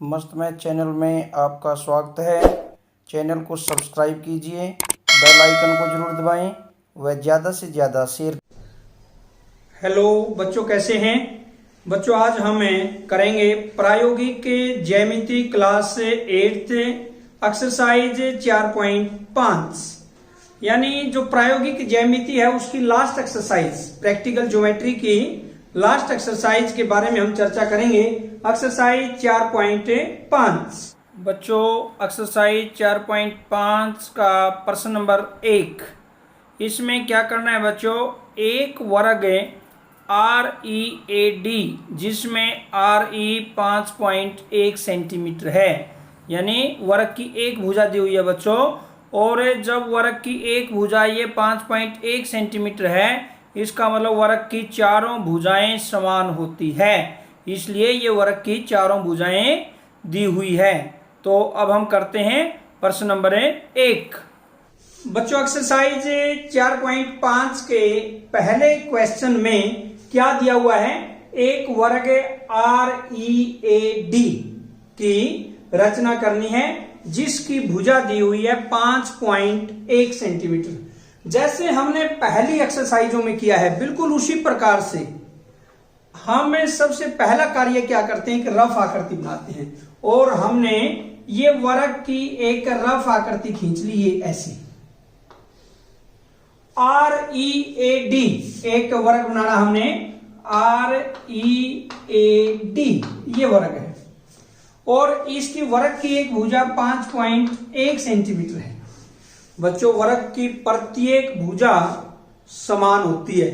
मस्त math channel में आपका स्वागत है। चैनल को सब्सक्राइब कीजिए, बेल आइकन को जरूर दबाएं व ज़्यादा से ज़्यादा शेयर। हेलो बच्चों, कैसे हैं बच्चों? आज हम करेंगे प्रायोगिक ज्यामिति क्लास 8 एक्सरसाइज 4.5, यानी जो प्रायोगिक ज्यामिति है उसकी लास्ट एक्सरसाइज, प्रैक्टिकल ज्योमेट्री की लास्ट एक्सरसाइज के बारे में हम चर्चा करेंगे। एक्सरसाइज 4.5 बच्चों, एक्सरसाइज 4.5 का प्रश्न नंबर 1, इसमें क्या करना है बच्चों? एक वर्ग READ जिसमें RE 5.1 सेंटीमीटर है, यानी वर्ग की एक भुजा दी हुई है बच्चों। और जब वर्ग की एक भुजा ये 5.1 सेंटीमीटर है, इसका मतलब वर्ग की चारों भुजाएं समान होती है, इसलिए ये वर्ग की चारों भुजाएं दी हुई है। तो अब हम करते हैं प्रश्न नंबर 1। बच्चों, एक्सरसाइज 4.5 के पहले क्वेश्चन में क्या दिया हुआ है? एक वर्ग READ की रचना करनी है जिसकी भुजा दी हुई है 5.1 सेंटीमीटर। जैसे हमने पहली एक्सरसाइजों में किया है, बिल्कुल उसी प्रकार से हम सबसे पहला कार्य क्या करते हैं कि रफ आकृति बनाते हैं। और हमने ये वर्ग की एक रफ आकृति खींच ली, ये ऐसी READ एक वर्ग बनाना हमने, READ ये वर्ग है और इसकी वर्ग की एक भुजा 5.1 सेंटीमीटर है। बच्चों, वर्ग की प्रत्येक भुजा समान होती है,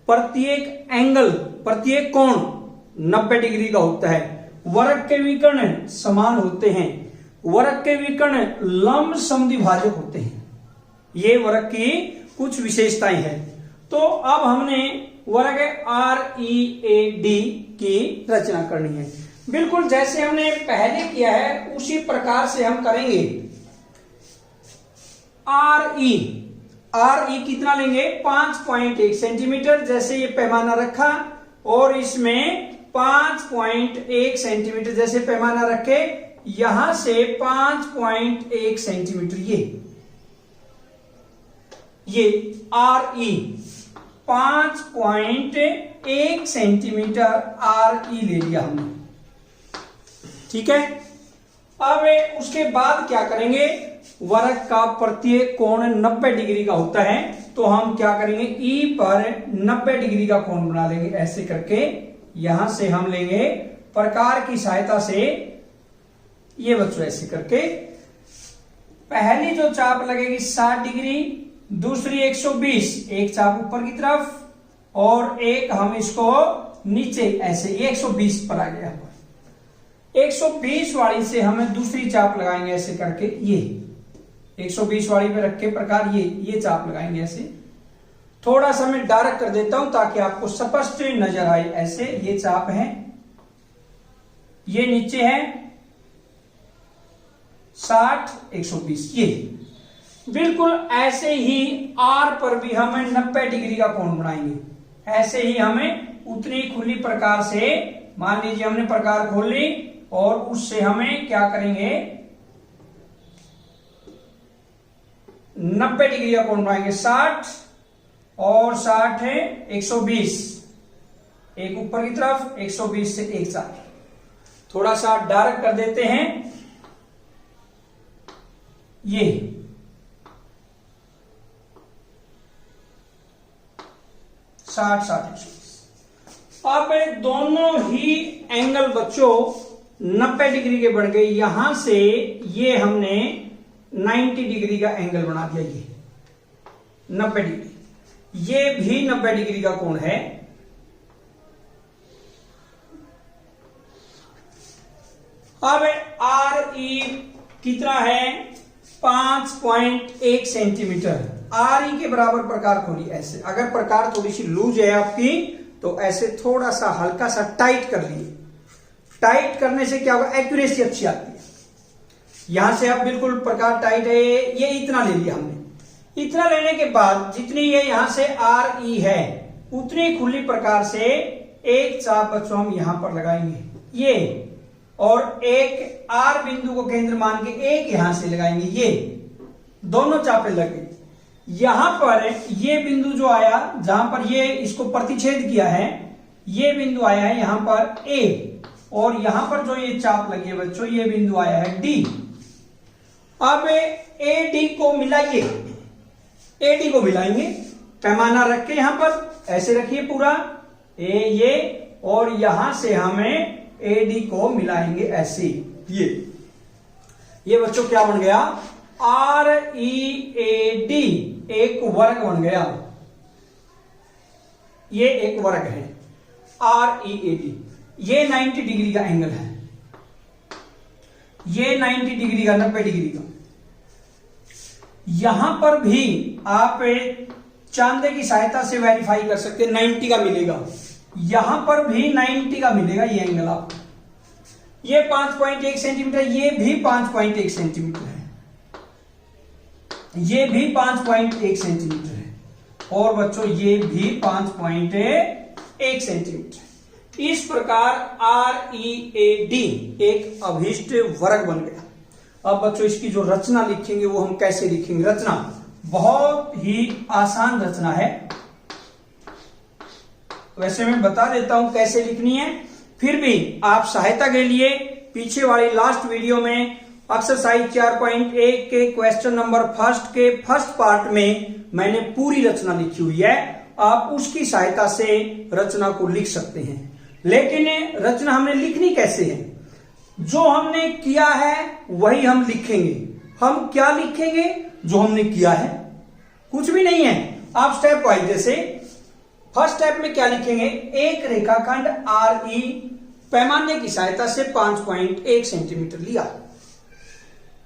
प्रत्येक एंगल, प्रत्येक कोण 90 डिग्री का होता है। वर्ग के विकर्ण समान होते हैं, वर्ग के विकर्ण लंब समद्विभाजक होते हैं। ये वर्ग की कुछ विशेषताएं हैं। तो अब हमने वर्ग READ की रचना करनी है, बिल्कुल जैसे हमने पहले किया है उसी प्रकार से हम करेंगे। RE कितना लेंगे? 5.1 सेंटीमीटर। जैसे ये पैमाना रखा और इसमें 5.1 सेंटीमीटर जैसे पैमाना रखे, यहां से 5.1 सेंटीमीटर ये RE 5.1 सेंटीमीटर RE ले लिया हमने, ठीक है। अब उसके बाद क्या करेंगे? वर्ग का प्रत्येक कोण 90 डिग्री का होता है, तो हम क्या करेंगे? E पर 90 डिग्री का कोण बना लेंगे ऐसे करके। यहां से हम लेंगे प्रकार की सहायता से, ये बच्चों ऐसे करके पहली जो चाप लगेगी 60 डिग्री, दूसरी 120, एक चाप ऊपर की तरफ और एक हम इसको नीचे ऐसे, ये 120 पर आ गया। 120 वाली से हमें दूसरी चाप लगाएंगे ऐसे करके, ये 120 वाली पे रख के प्रकार ये चाप लगाएंगे ऐसे। थोड़ा सा मैं डार्क कर देता हूं ताकि आपको स्पष्ट नजर आए। ऐसे ये चाप है, ये नीचे है 60, 120, ये बिल्कुल ऐसे ही R पर भी हमें 90 डिग्री का कोण बनाएंगे। ऐसे ही हमें उतनी खुली प्रकार से, मान लीजिए हमने प्रकार खोल ली और उससे हमें क्या करेंगे? 90 डिग्री का कोण बनाएंगे। 60 और 60 है 120, एक ऊपर की तरफ, 120 से एक साथ। थोड़ा सा डार्क कर देते हैं, ये 60, 120। अब दोनों ही एंगल बच्चों 90 डिग्री के बन गए। यहां से ये हमने 90 डिग्री का एंगल बना दिया, ये 90 डिग्री, ये भी 90 डिग्री का कोण है। अब RE कितना है? 5.1 सेंटीमीटर। RE के बराबर प्रकार खोली ऐसे। अगर प्रकार थोड़ी सी लूज है आपकी तो ऐसे थोड़ा सा हल्का सा टाइट कर लिए। टाइट करने से क्या होगा? एक्यूरेसी अच्छी आती है। यहां से आप बिल्कुल प्रकार टाइट है, ये इतना ले लिया हमने। इतना लेने के बाद जितनी ये यहां से RE है उतनी खुली प्रकार से एक चाप बच्चों हम यहां पर लगाएंगे, ये और एक आर बिंदु को केंद्र मान के एक यहां से लगाएंगे, ये दोनों चापे लगे। यहां पर ये बिंदु जो आया, जहां पर ये इसको प्रतिच्छेद किया है, ये बिंदु आया है यहां पर ए, और यहां पर जो ये चाप लगी है बच्चों, ये बिंदु आया है डी। अब ए डी को मिलाइए, ए डी को मिलाएंगे, पैमाना रख के यहां पर ऐसे रखिए पूरा ए ये, और यहां से हमें ए डी को मिलाएंगे ऐसे, ये बच्चों क्या बन गया, आर ई ए डी, एक वर्ग बन गया, ये एक वर्ग है आर ई ए डी। ये 90 डिग्री का एंगल है, ये 90 डिग्री का, 90 डिग्री का। यहां पर भी आप चांदे की सहायता से वेरीफाई कर सकते हैं, 90 का मिलेगा, यहां पर भी 90 का मिलेगा ये एंगल आपको। ये 5.1 सेंटीमीटर, ये भी 5.1 सेंटीमीटर है, ये भी 5.1 सेंटीमीटर है, और बच्चों ये भी 5.1 सेंटीमीटर। इस प्रकार आर ई ए डी एक अभिष्ट वर्ग बन गया। अब बच्चों इसकी जो रचना लिखेंगे वो हम कैसे लिखेंगे, रचना बहुत ही आसान रचना है, वैसे मैं बता देता हूं कैसे लिखनी है, फिर भी आप सहायता के लिए पीछे वाली लास्ट वीडियो में एक्सरसाइज 4.1 के क्वेश्चन नंबर फर्स्ट के फर्स्ट पार्ट में मैंने पूरी रचना लिखी हुई है, आप उसकी सहायता से रचना को लिख सकते हैं। लेकिन रचना हमने लिखनी कैसे है, जो हमने किया है वही हम लिखेंगे। हम क्या लिखेंगे, जो हमने किया है, कुछ भी नहीं है। आप स्टेप वाइज, जैसे फर्स्ट स्टेप में क्या लिखेंगे, एक रेखाखंड आर ई पैमाने की सहायता से 5.1 सेंटीमीटर लिया,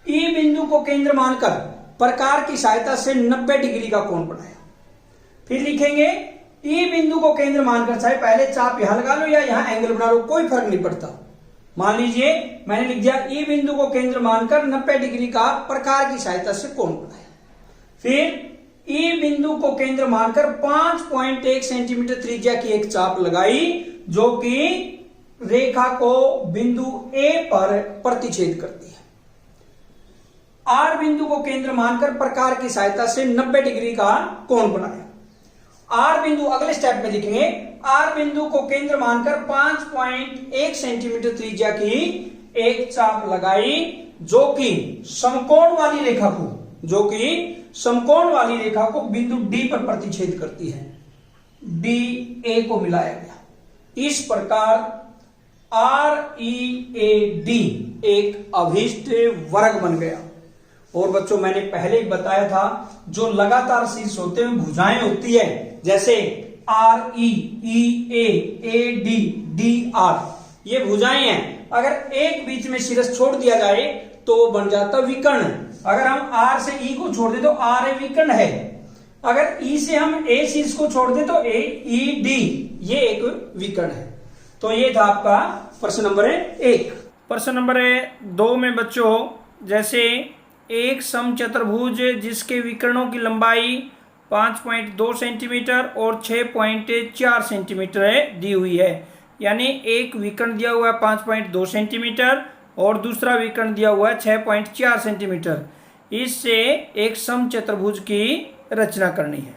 ई बिंदु को केंद्र मानकर प्रकार की सहायता से 90 डिग्री का कोण बनाया। फिर लिखेंगे ई बिंदु को केंद्र मानकर, चाहे पहले चाप यहां लगा लो या यहां एंगल बना लो, कोई फर्क नहीं पड़ता। मान लीजिए मैंने लिख दिया ई बिंदु को केंद्र मानकर 90 डिग्री का प्रकार की सहायता से कोण बनाया। फिर ई बिंदु को केंद्र मानकर 5.1 सेंटीमीटर त्रिज्या की एक चाप लगाई, जो कि रेखा को बिंदु ए पर प्रतिच्छेद करती है। आर बिंदु को केंद्र मानकर प्रकार की सहायता से 90 डिग्री का कोण बनाया। आर बिंदु अगले स्टेप में लिखेंगे, आर बिंदु को केंद्र मानकर 5.1 सेंटीमीटर त्रिज्या की एक चाप लगाई, जो कि समकोण वाली रेखा को बिंदु डी पर प्रतिच्छेद करती है। डी ए को मिलाया गया। इस प्रकार आर ई ए डी एक अभिष्ट वर्ग बन गया। और बच्चों मैंने पहले ही बताया था, जो लगातार शीर्ष होते हैं भुजाएं होती है, जैसे R E A D D R, ये भुजाएं हैं। अगर एक बीच में शीर्ष छोड़ दिया जाए तो वो बन जाता विकर्ण। अगर हम आर से ई को छोड़ दे तो आर ए विकर्ण है, अगर ई से हम ए शीर्ष को छोड़ दे तो ए ई डी, ये एक विकर्ण है। तो ये था आपका प्रश्न नंबर 1। प्रश्न नंबर 2 में बच्चों, जैसे एक समचतुर्भुज जिसके विकर्णों की लंबाई 5.2 सेंटीमीटर और 6.4 सेंटीमीटर दी हुई है, यानी एक विकर्ण दिया हुआ है 5.2 सेंटीमीटर और दूसरा विकर्ण दिया हुआ है 6.4 सेंटीमीटर। इससे एक समचतुर्भुज की रचना करनी है।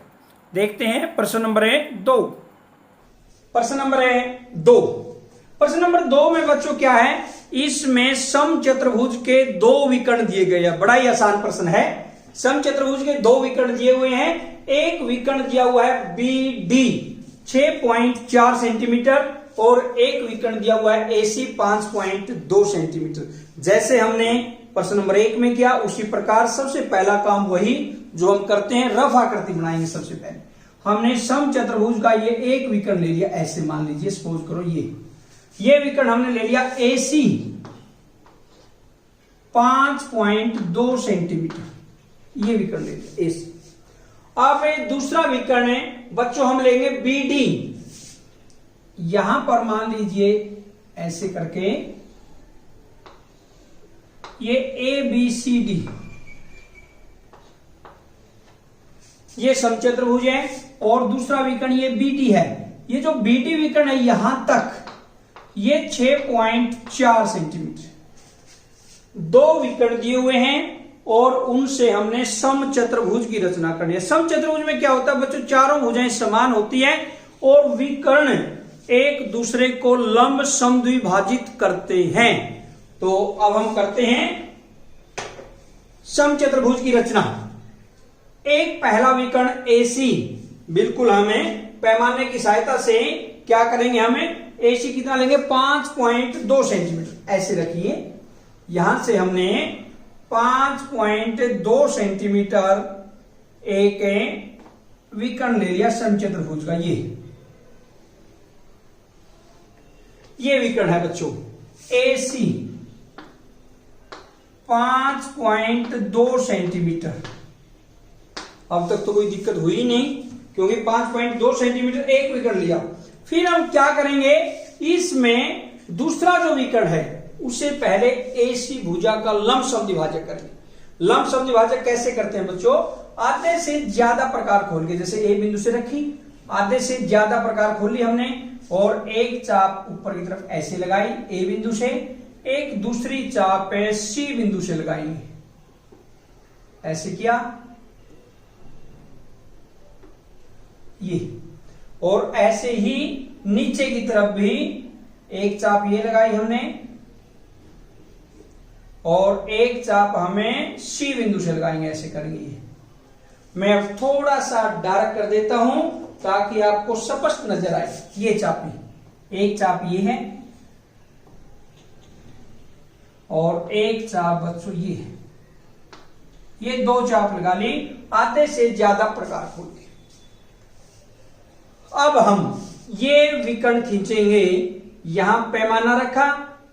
देखते हैं प्रश्न नंबर 2। प्रश्न नंबर 2, प्रश्न नंबर 2 में बच्चों क्या है, इसमें समचतुर्भुज के 2 विकर्ण दिए गए हैं। बड़ा ही आसान प्रश्न है। समचतुर्भुज के 2 विकर्ण दिए हुए हैं। एक विकर्ण दिया हुआ है बी डी 6.4 सेंटीमीटर और एक विकर्ण दिया हुआ है एसी 5.2 सेंटीमीटर। जैसे हमने प्रश्न नंबर 1 में किया, उसी प्रकार सबसे पहला काम वही जो हम करते हैं, रफ आकृति बनाएंगे। सबसे पहले हमने समचतुर्भुज का ये एक विकर्ण ले लिया, ऐसे मान लीजिए, सपोज करो ये विकर्ण हमने ले लिया एसी 5.2 सेंटीमीटर, ये विकर्ण ले लिया एसी। अब दूसरा विकर्ण है बच्चों, हम लेंगे बीडी, यहां पर मान लीजिए ऐसे करके ये ए बी सी डी, ये समचतुर्भुज है, और दूसरा विकर्ण ये बीडी है। ये जो बीडी विकर्ण है यहां तक ये 6.4 सेंटीमीटर। दो विकर्ण दिए हुए हैं और उनसे हमने समचतुर्भुज की रचना करनी है। समचतुर्भुज में क्या होता है बच्चों, चारों भुजाएं समान होती है और विकर्ण एक दूसरे को लंब समद्विभाजित करते हैं। तो अब हम करते हैं समचतुर्भुज की रचना। एक पहला विकर्ण AC, बिल्कुल हमें पैमाने की सहायता से क्या करेंगे, हमें AC कितना लेंगे 5.2 सेंटीमीटर। ऐसे रखिए, यहां से हमने 5.2 सेंटीमीटर एक विकर्ण ले लिया समचतुर्भुज का। ये विकर्ण है बच्चों AC 5.2 सेंटीमीटर। अब तक तो कोई दिक्कत हुई नहीं क्योंकि 5.2 सेंटीमीटर एक विकर्ण लिया। फिर हम क्या करेंगे, इसमें दूसरा जो विकर्ण है उसे पहले AC भुजा का लंब समद्विभाजक करेंगे। लंब समद्विभाजक कैसे करते हैं बच्चों, आधे से ज्यादा प्रकार खोल के, जैसे A बिंदु से रखी, आधे से ज्यादा प्रकार खोल ली हमने और एक चाप ऊपर की तरफ ऐसे लगाई A बिंदु से, एक दूसरी चाप C बिंदु से लगाएंगे, ऐसे किया ये, और ऐसे ही नीचे की तरफ भी एक चाप ये लगाई हमने और एक चाप हमें C बिंदु से लगाएंगे, ऐसे करेंगे ये। मैं अब थोड़ा सा डार्क कर देता हूं ताकि आपको स्पष्ट नजर आए। ये चाप, एक चाप ये है और एक चाप बच्चों ये है। ये दो चाप लगा ली, आधे से ज्यादा प्रकार खोल के। अब हम ये विकर्ण खींचेंगे, यहां पैमाना रखा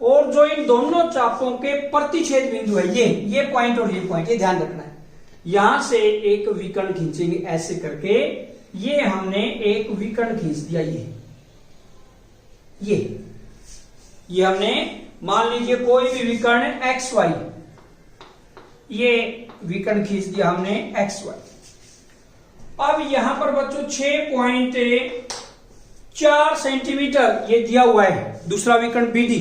और जो इन दोनों चापों के प्रतिच्छेद बिंदु है ये पॉइंट और ये पॉइंट, ये ध्यान रखना है। यहां से एक विकर्ण खींचेंगे ऐसे करके, ये हमने एक विकर्ण खींच दिया। ये हमने मान लीजिए कोई भी विकर्ण XY, ये विकर्ण खींच दिया हमने XY। अब यहां पर बच्चों 6.4 सेंटीमीटर ये दिया हुआ है दूसरा विकर्ण BD।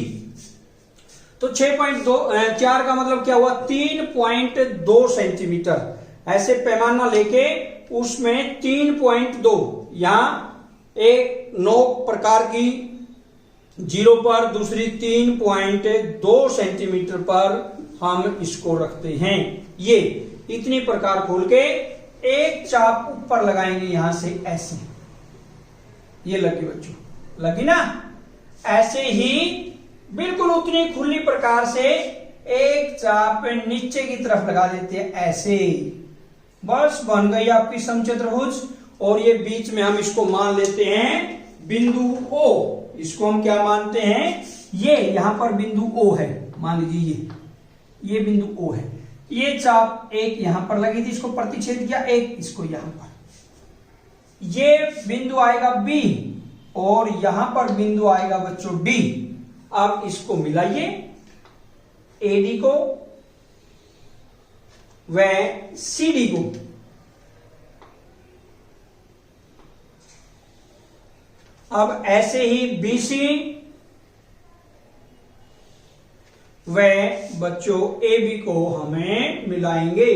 तो 6.4 का मतलब क्या हुआ, 3.2 सेंटीमीटर। ऐसे पैमाना लेके उसमें 3.2, यहां एक नोक प्रकार की 0 पर, दूसरी 3.2 सेंटीमीटर पर हम इसको रखते हैं। ये इतनी प्रकार खोल के एक चाप ऊपर लगाएंगे यहां से ऐसे, ये लगी बच्चों, लगी ना। ऐसे ही बिल्कुल उतनी खुली प्रकार से एक चाप नीचे की तरफ लगा देते हैं ऐसे, बस बन गई आपकी समचतुर्भुज। और ये बीच में हम इसको मान लेते हैं बिंदु O। इसको हम क्या मानते हैं, ये यहां पर बिंदु O है, मान लीजिए ये बिंदु O है। ये चाप एक यहां पर लगी थी, इसको प्रतिच्छेद किया, एक इसको यहां पर, ये बिंदु आएगा B और यहां पर बिंदु आएगा बच्चों D। अब इसको मिलाइए, AD को व CD को। अब ऐसे ही BC व बच्चों AB को हमें मिलाएंगे।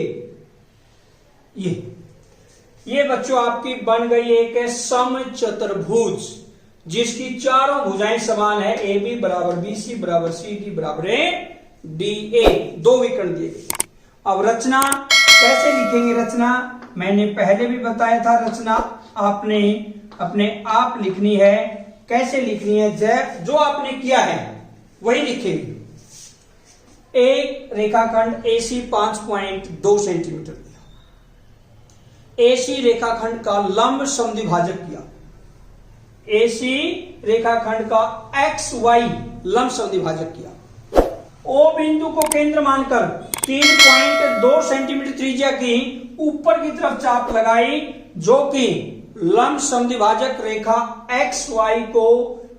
ये बच्चों आपकी बन गई एक समचतुर्भुज जिसकी चारों भुजाएं समान है। AB बराबर BC बराबर CD बराबर DA, दो विकर्ण दिए गए। अब रचना कैसे लिखेंगे, रचना मैंने पहले भी बताया था, रचना आपने अपने आप लिखनी है। कैसे लिखनी है, जो आपने किया है वही लिखेंगे। एक रेखाखंड AC 5.2 सेंटीमीटर दिया, AC रेखाखंड का लंब समद्विभाजक किया, AC रेखाखंड का XY लंब समद्विभाजक किया। O बिंदु को केंद्र मानकर 3.2 सेंटीमीटर त्रिज्या की ऊपर की तरफ चाप लगाई जो कि लंब समद्विभाजक रेखा XY को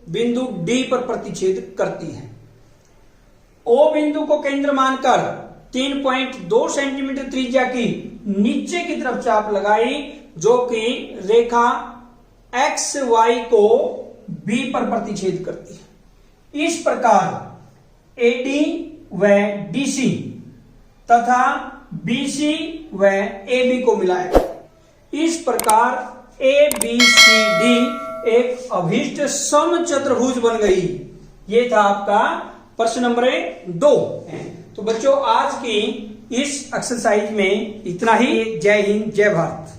बिंदु D पर प्रतिच्छेद करती है। O बिंदु को केंद्र मानकर 3.2 सेंटीमीटर त्रिज्या की नीचे की तरफ चाप लगाई जो कि रेखा XY को B पर प्रतिच्छेद करती है। इस प्रकार एडी व डीसी तथा बीसी व एबी को मिलाएगा। इस प्रकार ए बी सी डी एक अभीष्ट समचतुर्भुज बन गई। ये था आपका प्रश्न नंबर 2। तो बच्चों आज की इस एक्सरसाइज में इतना ही। जय हिंद, जय भारत।